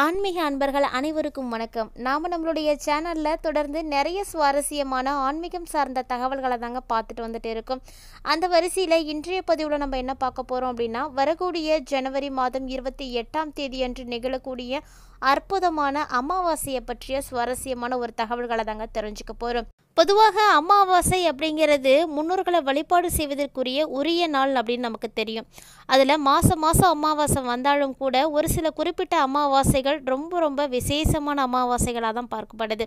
ஆன்மீக அன்பர்கள் அனைவருக்கும் வணக்கம். நாம் நம்மளுடைய சேனலில் தொடர்ந்து நிறைய சுவாரஸ்யமான ஆன்மீகம் சார்ந்த தகவல்களை தாங்க பார்த்துட்டு வந்துட்டு இருக்கோம். அந்த வரிசையில் இன்றைய பதிவில் நம்ம என்ன பார்க்க போகிறோம் அப்படின்னா, வரக்கூடிய ஜனவரி மாதம் 28ஆம் தேதி அன்று நிகழக்கூடிய அற்புதமான அமாவாசையை பற்றிய சுவாரஸ்யமான ஒரு தகவல்களை தாங்க தெரிஞ்சுக்க போகிறோம். பொதுவாக அமாவாசை அப்படிங்கிறது முன்னோர்களை வழிபாடு செய்வதற்குரிய உரிய நாள் அப்படின்னு நமக்கு தெரியும். அதில் மாதம் அமாவாசை வந்தாலும் கூட ஒரு சில குறிப்பிட்ட அமாவாசைகள் ரொம்ப ரொம்ப விசேஷமான அமாவாசைகளாக தான் பார்க்கப்படுது.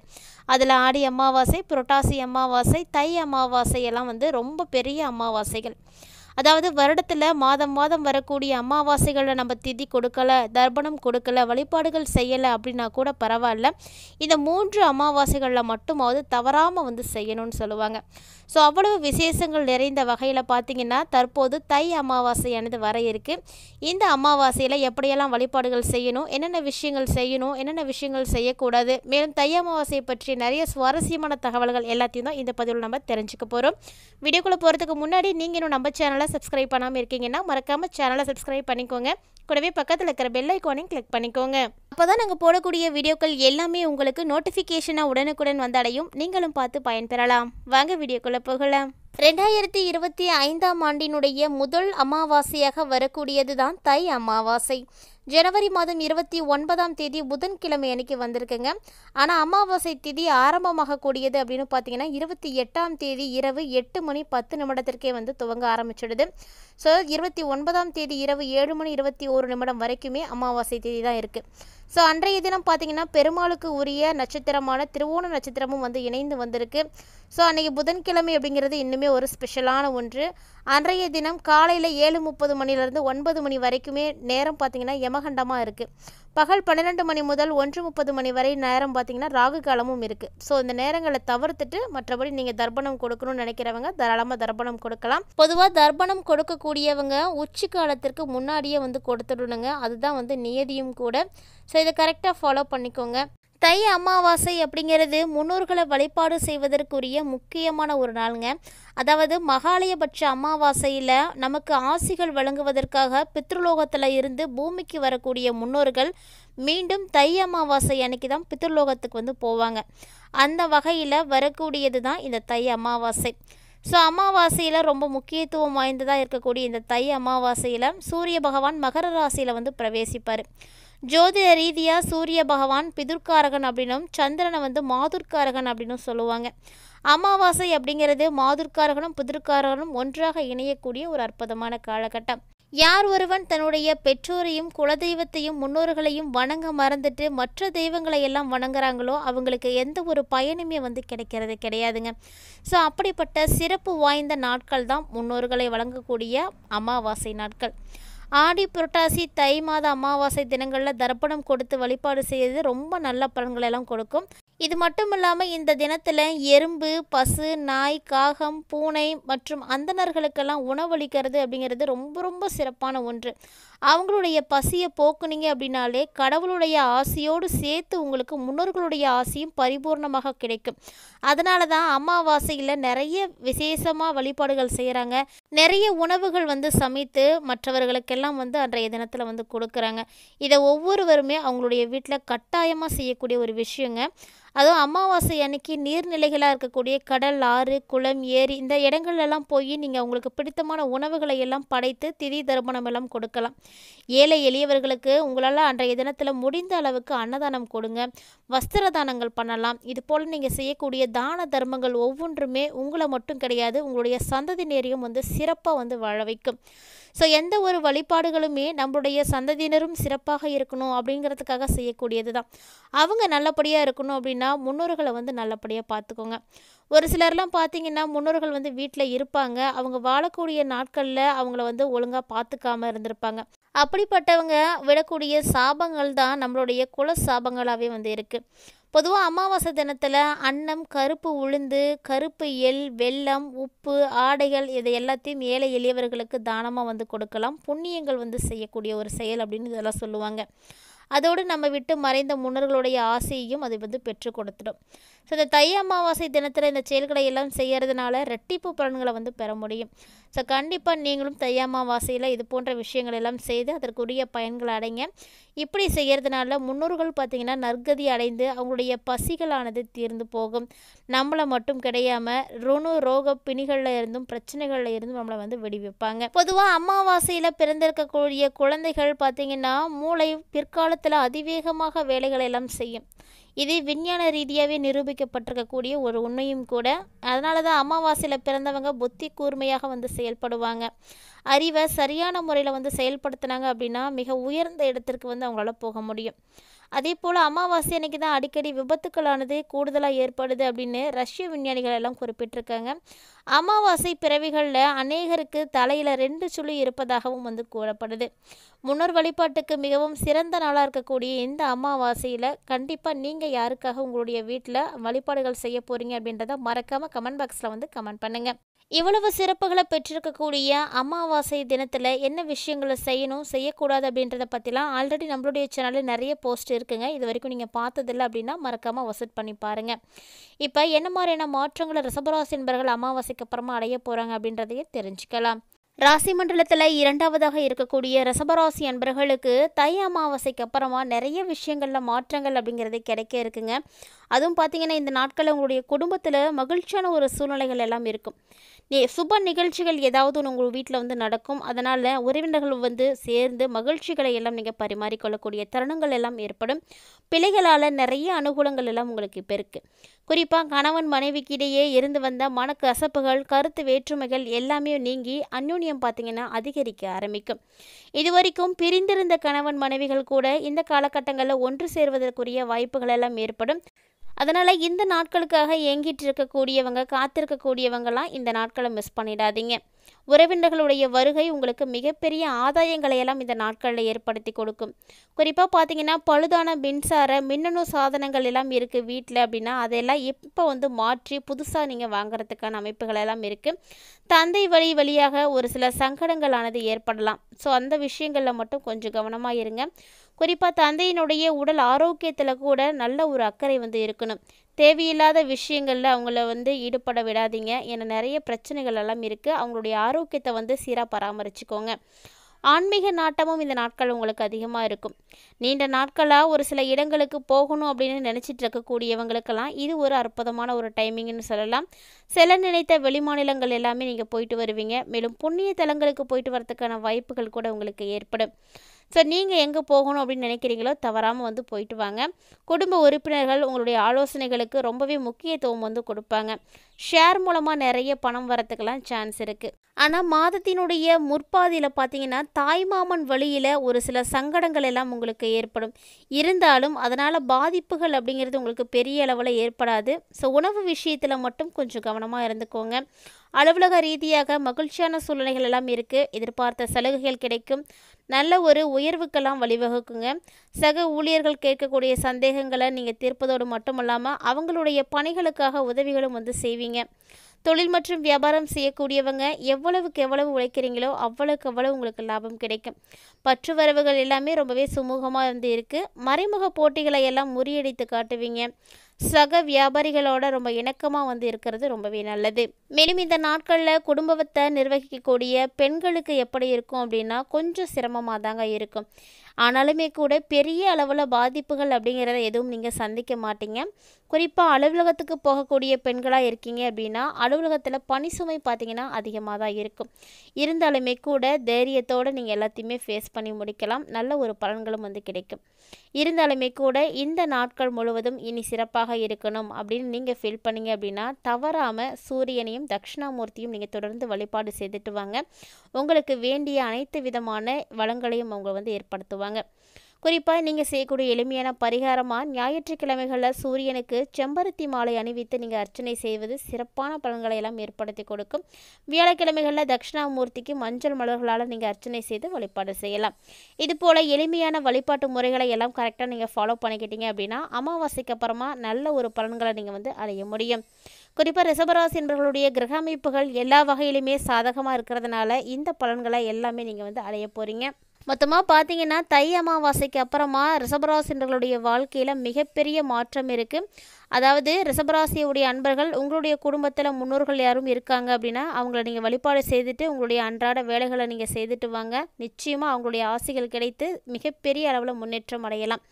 அதில் ஆடி அமாவாசை, புரட்டாசி அமாவாசை, தை அமாவாசை எல்லாம் ரொம்ப பெரிய அமாவாசைகள். அதாவது வருடத்தில் மாதம் வரக்கூடிய அமாவாசைகளை நம்ம திதி கொடுக்கலை, தர்ப்பணம் கொடுக்கலை, வழிபாடுகள் செய்யலை அப்படின்னா கூட பரவாயில்ல, இந்த 3 அமாவாசைகளில் மட்டுமாவது தவறாமல் செய்யணும்னு சொல்லுவாங்க. ஸோ அவ்வளவு விசேஷங்கள் நிறைந்த வகையில் பார்த்திங்கன்னா தற்போது தை அமாவாசையானது வர இருக்குது. இந்த அமாவாசையில் எப்படியெல்லாம் வழிபாடுகள் செய்யணும், என்னென்ன விஷயங்கள் செய்யக்கூடாது, மேலும் தை அமாவாசையை பற்றி நிறைய சுவாரஸ்யமான தகவல்கள் எல்லாத்தையும் தான் இந்த பதிவில் நம்ம தெரிஞ்சுக்க போகிறோம். வீடியோக்குள்ளே போகிறதுக்கு முன்னாடி நீங்கள் இன்னும் நம்ம சேனலை சப்ஸ்கிரைப் பண்ணாமல் இருக்கீங்கன்னா மறக்காமல் சேனலை சப்ஸ்கிரைப் பண்ணிக்கோங்க. கூடவே பக்கத்தில் இருக்கிற பெல் ஐக்கானையும் கிளிக் பண்ணிக்கோங்க. அப்போ தான் நாங்கள் போடக்கூடிய வீடியோக்கள் எல்லாமே உங்களுக்கு நோட்டிஃபிகேஷனாக உடனுக்குடன் வந்தடையும். நீங்களும் பார்த்து பயன்பெறலாம். வாங்க வீடியோக்குள்ளே போகலாம். 2025ஆம் ஆண்டினுடைய முதல் அமாவாசையாக வரக்கூடியது தான் தை அமாவாசை. ஜனவரி மாதம் 29ஆம் தேதி புதன்கிழமை அன்னைக்கு வந்திருக்குங்க. ஆனால் அமாவாசை திதி ஆரம்பமாகக்கூடியது அப்படின்னு பார்த்தீங்கன்னா 28ஆம் தேதி இரவு 8:10 துவங்க ஆரம்பிச்சிடுது. ஸோ 29ஆம் தேதி இரவு 7:21 வரைக்குமே அமாவாசை திதி தான் இருக்குது. ஸோ அன்றைய தினம் பார்த்திங்கன்னா பெருமாளுக்கு உரிய நட்சத்திரமான திருவோண நட்சத்திரமும் இணைந்து வந்திருக்கு. ஸோ அன்றைக்கி புதன்கிழமை அப்படிங்கிறது இன்னுமே ஒரு ஸ்பெஷலான ஒன்று. அன்றைய தினம் காலையில் 7:30 மணிலேருந்து 9 மணி வரைக்குமே நேரம் பார்த்திங்கன்னா யமகண்டமாக இருக்குது. பகல் 12 மணி முதல் 1:30 மணி வரை நேரம் பார்த்திங்கன்னா ராகு காலமும் இருக்குது. ஸோ இந்த நேரங்களை தவிர்த்துட்டு மற்றபடி நீங்கள் தர்ப்பணம் கொடுக்கணும்னு நினைக்கிறவங்க தாராளமாக தர்ப்பணம் கொடுக்கலாம். பொதுவாக தர்ப்பணம் கொடுக்கக்கூடியவங்க உச்சி காலத்திற்கு முன்னாடியே கொடுத்துடணுங்க. அதுதான் நியதியும் கூட. ஸோ இதை கரெக்டாக ஃபாலோ பண்ணிக்கோங்க. தை அமாவாசை அப்படிங்கிறது முன்னோர்களை வழிபாடு செய்வதற்குரிய முக்கியமான ஒரு நாளுங்க. அதாவது மகாலயபட்ச அமாவாசையில் நமக்கு ஆசிகள் வழங்குவதற்காக பித்ருலோகத்தில் இருந்து பூமிக்கு வரக்கூடிய முன்னோர்கள் மீண்டும் தை அமாவாசை அன்னைக்கு தான் பித்ருலோகத்துக்கு போவாங்க. அந்த வகையில் வரக்கூடியது தான் இந்த தை அமாவாசை. ஸோ அமாவாசையில் ரொம்ப முக்கியத்துவம் வாய்ந்ததாக இருக்கக்கூடிய இந்த தை அமாவாசையில் சூரிய பகவான் மகர ராசியில் பிரவேசிப்பார். ஜோதிட ரீதியாக சூரிய பகவான் பிதுர்காரகன் அப்படின்னும் சந்திரனை மாதுர்காரகன் அப்படின்னு சொல்லுவாங்க. அமாவாசை அப்படிங்கிறது மாதுர்காரகனும் பிதுர்காரகனும் ஒன்றாக இணையக்கூடிய ஒரு அற்புதமான காலகட்டம். யார் ஒருவன் தன்னுடைய பெற்றோரையும் குலதெய்வத்தையும் முன்னோர்களையும் வணங்க மறந்துட்டு மற்ற தெய்வங்களை எல்லாம் வணங்குறாங்களோ அவங்களுக்கு எந்த ஒரு பயனுமே கிடைக்கிறது கிடையாதுங்க. ஸோ அப்படிப்பட்ட சிறப்பு வாய்ந்த நாட்கள் தான் முன்னோர்களை வழங்கக்கூடிய அமாவாசை நாட்கள். ஆடி புரட்டாசி தை மாத அமாவாசை தினங்களில் தர்ப்பணம் கொடுத்து வழிபாடு செய்வது ரொம்ப நல்ல பலன்களெல்லாம் கொடுக்கும். இது மட்டும் இல்லாமல் இந்த தினத்தில் எறும்பு, பசு, நாய், காகம், பூனை மற்றும் அந்தணர்களுக்கெல்லாம் உணவளிக்கிறது அப்படிங்கிறது ரொம்ப ரொம்ப சிறப்பான ஒன்று. அவங்களுடைய பசியை போக்குனீங்க அப்படின்னாலே கடவுளுடைய ஆசையோடு சேர்த்து உங்களுக்கு முன்னோர்களுடைய ஆசையும் பரிபூர்ணமாக கிடைக்கும். அதனால தான் அமாவாசையில் நிறைய விசேஷமாக வழிபாடுகள் செய்கிறாங்க. நிறைய உணவுகள் சமைத்து மற்றவர்களுக்கெல்லாம் அன்றைய தினத்தில் கொடுக்குறாங்க. இதை ஒவ்வொருவருமே அவங்களுடைய வீட்டில் கட்டாயமாக செய்யக்கூடிய ஒரு விஷயங்க. அதுவும் அமாவாசை அன்னைக்கு நீர்நிலைகளாக இருக்கக்கூடிய கடல், ஆறு, குளம், ஏரி இந்த இடங்கள்லாம் போய் நீங்கள் உங்களுக்கு பிடித்தமான உணவுகளை எல்லாம் படைத்து திதி தர்ப்பணம் எல்லாம் கொடுக்கலாம். ஏழை எளியவர்களுக்கு உங்களால் அன்றைய தினத்தில் முடிந்த அளவுக்கு அன்னதானம் கொடுங்க, வஸ்திர தானங்கள் பண்ணலாம். இது போல் நீங்கள் செய்யக்கூடிய தான தர்மங்கள் ஒவ்வொன்றுமே உங்களை மட்டும் கிடையாது, உங்களுடைய சந்ததியினரையும் சிறப்பாக வாழ வைக்கும். ஸோ எந்த ஒரு வழிபாடுகளுமே நம்மளுடைய சந்ததியினரும் சிறப்பாக இருக்கணும் அப்படிங்கிறதுக்காக செய்யக்கூடியது தான். அவங்க நல்லபடியாக இருக்கணும் அப்படின்னா முன்னோர்களை நல்லபடியாக பார்த்துக்கோங்க. ஒரு சிலர்லாம் பார்த்திங்கன்னா முன்னோர்கள் வீட்டில் இருப்பாங்க, அவங்க வாழக்கூடிய நாட்களில் அவங்கள ஒழுங்காக பார்த்துக்காமல் இருந்திருப்பாங்க. அப்படிப்பட்டவங்க விடக்கூடிய சாபங்கள் தான் நம்மளுடைய குல சாபங்களாகவே இருக்குது. பொதுவாக அமாவாசை தினத்தில் அன்னம், கருப்பு உளுந்து, கருப்பு எள், வெல்லம், உப்பு, ஆடைகள் இதை எல்லாத்தையும் ஏழை எளியவர்களுக்கு தானமாக கொடுக்கலாம். புண்ணியங்கள் செய்யக்கூடிய ஒரு செயல் அப்படின்னு இதெல்லாம் சொல்லுவாங்க. அதோடு நம்ம விட்டு மறைந்த முன்னோர்களுடைய ஆசையையும் அது பெற்று கொடுத்துடும். ஸோ இந்த தை அமாவாசை தினத்தில் இந்த செயல்களை எல்லாம் செய்கிறதுனால ரெட்டிப்பு பலன்களை வந்து பெற முடியும். ஸோ கண்டிப்பாக நீங்களும் தை அமாவாசையில் இது போன்ற விஷயங்கள் எல்லாம் செய்து அதற்குரிய பயன்களை அடைங்க. இப்படி செய்கிறதுனால முன்னோர்கள் பார்த்திங்கன்னா நற்கதி அடைந்து அவங்களுடைய பசிகளானது தீர்ந்து போகும். நம்மளை மட்டும் கிடையாமல் ரோக பிணிகளில் இருந்தும் பிரச்சனைகளில் இருந்தும் நம்மளை வந்து விடுவிப்பாங்க. பொதுவாக அமாவாசையில் பிறந்திருக்கக்கூடிய குழந்தைகள் பார்த்திங்கன்னா மூளை பிற்காலத்தில் அதிவேகமாக வேலைகளை எல்லாம் செய்யும். இது விஞ்ஞான ரீதியாகவே நிரூபிக்கப்பட்டிருக்கக்கூடிய ஒரு உண்மையும் கூட. அதனால தான் அமாவாசையில் பிறந்தவங்க புத்தி கூர்மையாக வந்து செயல்படுவாங்க. அறிவை சரியான முறையில் வந்து செயல்படுத்தினாங்க அப்படின்னா மிக உயர்ந்த இடத்திற்கு வந்து அவங்களால போக முடியும். அதே போல் அமாவாசை அன்னைக்கு தான் அடிக்கடி விபத்துக்களானது கூடுதலாக ஏற்படுது அப்படின்னு ரஷ்ய விஞ்ஞானிகள் எல்லாம் குறிப்பிட்டிருக்காங்க. அமாவாசை பிறவிகளில் அநேகருக்கு தலையில் 2 சுழி இருப்பதாகவும் வந்து கூறப்படுது. முன்னோர் வழிபாட்டுக்கு மிகவும் சிறந்த நாளாக இருக்கக்கூடிய இந்த அமாவாசையில் கண்டிப்பாக நீங்கள் யாருக்காக உங்களுடைய வீட்டில் வழிபாடுகள் செய்ய போகிறீங்க அப்படின்றத மறக்காமல் கமெண்ட் பாக்ஸில் வந்து கமெண்ட் பண்ணுங்கள். இவ்வளவு சிறப்புகளை பெற்றிருக்கக்கூடிய அமாவாசை தினத்தில் என்ன விஷயங்களை செய்யணும் செய்யக்கூடாது அப்படின்றத பற்றிலாம் ஆல்ரெடி நம்மளுடைய சேனலில் நிறைய போஸ்ட் இருக்குங்க. இது வரைக்கும் நீங்கள் பார்த்ததில்லை அப்படின்னா மறக்காமல் விசிட் பண்ணி பாருங்கள். இப்போ என்ன மாதிரியான மாற்றங்களை ரிஷபராசி என்பவர்கள் அமாவாசைக்கு அப்புறமா அடைய போகிறாங்க அப்படின்றதையும் தெரிஞ்சுக்கலாம். ராசி மண்டலத்தில் 2வதாக இருக்கக்கூடிய ரிஷபராசி அன்பர்களுக்கு தை அமாவாசைக்கு அப்புறமா நிறைய விஷயங்களில் மாற்றங்கள் அப்படிங்கிறது கிடைக்க இருக்குங்க. அதுவும் பார்த்திங்கன்னா இந்த நாட்களில் உங்களுடைய குடும்பத்தில் மகிழ்ச்சியான ஒரு சூழ்நிலைகள் எல்லாம் இருக்கும். சுப நிகழ்ச்சிகள் ஏதாவது ஒன்று உங்கள் வீட்டில் வந்து நடக்கும். அதனால் உறவினர்கள் வந்து சேர்ந்து மகிழ்ச்சிகளை எல்லாம் நீங்கள் பரிமாறிக்கொள்ளக்கூடிய தருணங்கள் எல்லாம் ஏற்படும். பிள்ளைகளால் நிறைய அனுகூலங்கள் எல்லாம் உங்களுக்கு இப்போ இருக்குது. குறிப்பாக கணவன் மனைவிக்கு இடையே இருந்து வந்த மனக்கசப்புகள் கருத்து வேற்றுமைகள் எல்லாமே நீங்கி அந்யோன்யம் பார்த்திங்கன்னா அதிகரிக்க ஆரம்பிக்கும். இதுவரைக்கும் பிரிந்திருந்த கணவன் மனைவிகள் கூட இந்த காலகட்டங்களில் ஒன்று சேர்வதற்குரிய வாய்ப்புகள் எல்லாம் ஏற்படும். அதனால் இந்த நாட்களுக்காக ஏங்கிட்டு இருக்கக்கூடியவங்க காத்திருக்கக்கூடியவங்களாம் இந்த நாட்களை மிஸ் பண்ணிடாதீங்க. உறவினர்களுடைய வருகை உங்களுக்கு மிகப்பெரிய ஆதாயங்களை எல்லாம் இந்த நாட்களில் ஏற்படுத்தி கொடுக்கும். குறிப்பாக பார்த்தீங்கன்னா பழுதான மின்னணு சாதனங்கள் எல்லாம் இருக்குது வீட்டில் அப்படின்னா அதெல்லாம் இப்போ வந்து மாற்றி புதுசாக நீங்கள் வாங்குறதுக்கான அமைப்புகள் எல்லாம் இருக்குது. தந்தை வழியாக ஒரு சில சங்கடங்களானது ஏற்படலாம். ஸோ அந்த விஷயங்களில் மட்டும் கொஞ்சம் கவனமாக இருங்க. குறிப்பாக தந்தையினுடைய உடல் ஆரோக்கியத்தில் கூட நல்ல ஒரு அக்கறை வந்து இருக்கணும். தேவையில்லாத விஷயங்களில் அவங்கள வந்து ஈடுபட விடாதீங்க. ஏன்னா நிறைய பிரச்சனைகள் எல்லாம் இருக்குது. அவங்களுடைய ஆரோக்கியத்தை வந்து சீராக பராமரிச்சுக்கோங்க. ஆன்மீக நாட்டமும் இந்த நாட்கள் உங்களுக்கு அதிகமாக இருக்கும். நீண்ட நாட்களாக ஒரு சில இடங்களுக்கு போகணும் அப்படின்னு நினச்சிட்டு இருக்கக்கூடியவங்களுக்கெல்லாம் இது ஒரு அற்புதமான ஒரு டைமிங்னு சொல்லலாம். சில நினைத்த வெளிமாநிலங்கள் எல்லாமே நீங்கள் போயிட்டு வருவீங்க. மேலும் புண்ணிய தலங்களுக்கு போயிட்டு வரதுக்கான வாய்ப்புகள் கூட உங்களுக்கு ஏற்படும். ஸோ நீங்கள் எங்கே போகணும் அப்படின்னு நினைக்கிறீங்களோ தவறாமல் வந்து போயிட்டு வாங்க. குடும்ப உறுப்பினர்கள் உங்களுடைய ஆலோசனைகளுக்கு ரொம்பவே முக்கியத்துவம் வந்து கொடுப்பாங்க. ஷேர் மூலமாக நிறைய பணம் வரத்துக்கெல்லாம் சான்ஸ் இருக்குது. ஆனால் மாதத்தினுடைய முற்பாதியில் பார்த்தீங்கன்னா தாய்மாமன் வழியில் ஒரு சில சங்கடங்கள் எல்லாம் உங்களுக்கு ஏற்படும். இருந்தாலும் அதனால் பாதிப்புகள் அப்படிங்கிறது உங்களுக்கு பெரிய அளவில் ஏற்படாது. ஸோ உணவு விஷயத்தில் மட்டும் கொஞ்சம் கவனமாக இருந்துக்கோங்க. அலுவலக ரீதியாக மகிழ்ச்சியான சூழ்நிலைகள் எல்லாம் இருக்குது. எதிர்பார்த்த சலுகைகள் கிடைக்கும். நல்ல ஒரு உயர்வுக்கெல்லாம் வழிவகுக்குங்க. சக ஊழியர்கள் கேட்கக்கூடிய சந்தேகங்களை நீங்கள் தீர்ப்பதோடு மட்டும் இல்லாமல் அவங்களுடைய பணிகளுக்காக உதவிகளும் வந்து செய்வீங்க. தொழில் மற்றும் வியாபாரம் செய்யக்கூடியவங்க எவ்வளவுக்கு எவ்வளவு உழைக்கிறீங்களோ அவ்வளவுக்கு அவ்வளவு உங்களுக்கு லாபம் கிடைக்கும். பற்று வரவுகள் எல்லாமே ரொம்பவே சுமூகமாக வந்து இருக்குது. மறைமுக போட்டிகளை எல்லாம் முறியடித்து காட்டுவீங்க. சக வியாபாரிகளோட ரொம்ப இணக்கமாக வந்து இருக்கிறது ரொம்பவே நல்லது. மேலும் இந்த நாட்களில் குடும்பத்தை நிர்வகிக்கக்கூடிய பெண்களுக்கு எப்படி இருக்கும் அப்படின்னா கொஞ்சம் சிரமமாக தாங்க இருக்கும். ஆனாலுமே கூட பெரிய அளவில் பாதிப்புகள் அப்படிங்கிறத எதுவும் நீங்கள் சந்திக்க மாட்டீங்க. குறிப்பாக அலுவலகத்துக்கு போகக்கூடிய பெண்களாக இருக்கீங்க அப்படின்னா அலுவலகத்தில் பணி சுமை பார்த்திங்கன்னா அதிகமாக தான் இருக்கும். இருந்தாலுமே கூட தைரியத்தோடு நீங்கள் எல்லாத்தையுமே ஃபேஸ் பண்ணி முடிக்கலாம். நல்ல ஒரு பலன்களும் வந்து கிடைக்கும். இருந்தாலுமே கூட இந்த நாட்கள் முழுவதும் இனி சிறப்பாக இருக்கணும் அப்படின்னு நீங்கள் ஃபீல் பண்ணீங்க அப்படின்னா தவறாமல் சூரியனையும் தட்சிணாமூர்த்தியும் நீங்கள் தொடர்ந்து வழிபாடு செய்துட்டு வாங்க. உங்களுக்கு வேண்டிய அனைத்து விதமான வளங்களையும் அவங்க வந்து ஏற்படுத்துவாங்க. குறிப்பாக நீங்கள் செய்யக்கூடிய எளிமையான பரிகாரமாக ஞாயிற்றுக்கிழமைகளில் சூரியனுக்கு செம்பருத்தி மாலை அணிவித்து நீங்கள் அர்ச்சனை செய்வது சிறப்பான பலன்களை எல்லாம் ஏற்படுத்தி கொடுக்கும். வியாழக்கிழமைகளில் தட்சிணாமூர்த்திக்கு மஞ்சள் மலர்களால் நீங்கள் அர்ச்சனை செய்து வழிபாடு செய்யலாம். இதுபோல் எளிமையான வழிபாட்டு முறைகளை எல்லாம் கரெக்டாக நீங்கள் ஃபாலோ பண்ணிக்கிட்டீங்க அப்படின்னா அமாவாசைக்கு அப்புறமா நல்ல ஒரு பலன்களை நீங்கள் வந்து அடைய முடியும். குறிப்பாக ரிஷபராசி என்பவர்களுடைய கிரக அமைப்புகள் எல்லா வகையிலுமே சாதகமாக இருக்கிறதுனால இந்த பலன்களை எல்லாமே நீங்கள் வந்து அடைய போகிறீங்க. மொத்தமாக பார்த்தீங்கன்னா தை அமாவாசைக்கு அப்புறமா ரிஷபராசினர்களுடைய வாழ்க்கையில் மிகப்பெரிய மாற்றம் இருக்குது. அதாவது ரிஷபராசியுடைய அன்பர்கள் உங்களுடைய குடும்பத்தில் முன்னோர்கள் யாரும் இருக்காங்க அப்படின்னா அவங்கள நீங்கள் வழிபாடு செய்துட்டு உங்களுடைய அன்றாட வேலைகளை நீங்கள் செய்துட்டு வாங்க. நிச்சயமாக அவங்களுடைய ஆசைகள் கிடைத்து மிகப்பெரிய அளவில் முன்னேற்றம் அடையலாம்.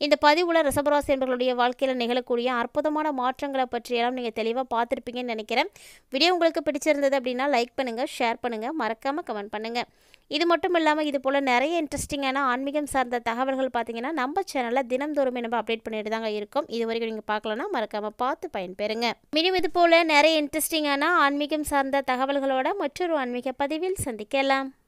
இந்த பதிவுல ரிஷபராசி என்பவர்களுடைய வாழ்க்கையில் நிகழக்கூடிய அற்புதமான மாற்றங்களை பற்றியெல்லாம் நீங்கள் தெளிவாக பார்த்துருப்பீங்கன்னு நினைக்கிறேன். வீடியோ உங்களுக்கு பிடிச்சிருந்தது அப்படின்னா லைக் பண்ணுங்கள், ஷேர் பண்ணுங்கள், மறக்காமல் கமெண்ட் பண்ணுங்கள். இது மட்டும் இல்லாமல் இது போல் நிறைய இன்ட்ரெஸ்டிங்கான ஆன்மீகம் சார்ந்த தகவல்கள் பார்த்தீங்கன்னா நம்ம சேனலில் தினந்தோறுமே நம்ம அப்டேட் பண்ணிட்டு தாங்க இருக்கோம். இது வரைக்கும் நீங்கள் பார்க்கலன்னா மறக்காமல் பார்த்து பயன்பெறுங்க. மீண்டும் இது போல் நிறைய இன்ட்ரெஸ்டிங்கான ஆன்மீகம் சார்ந்த தகவல்களோட மற்றொரு ஆன்மீக பதிவில் சந்திக்கலாம்.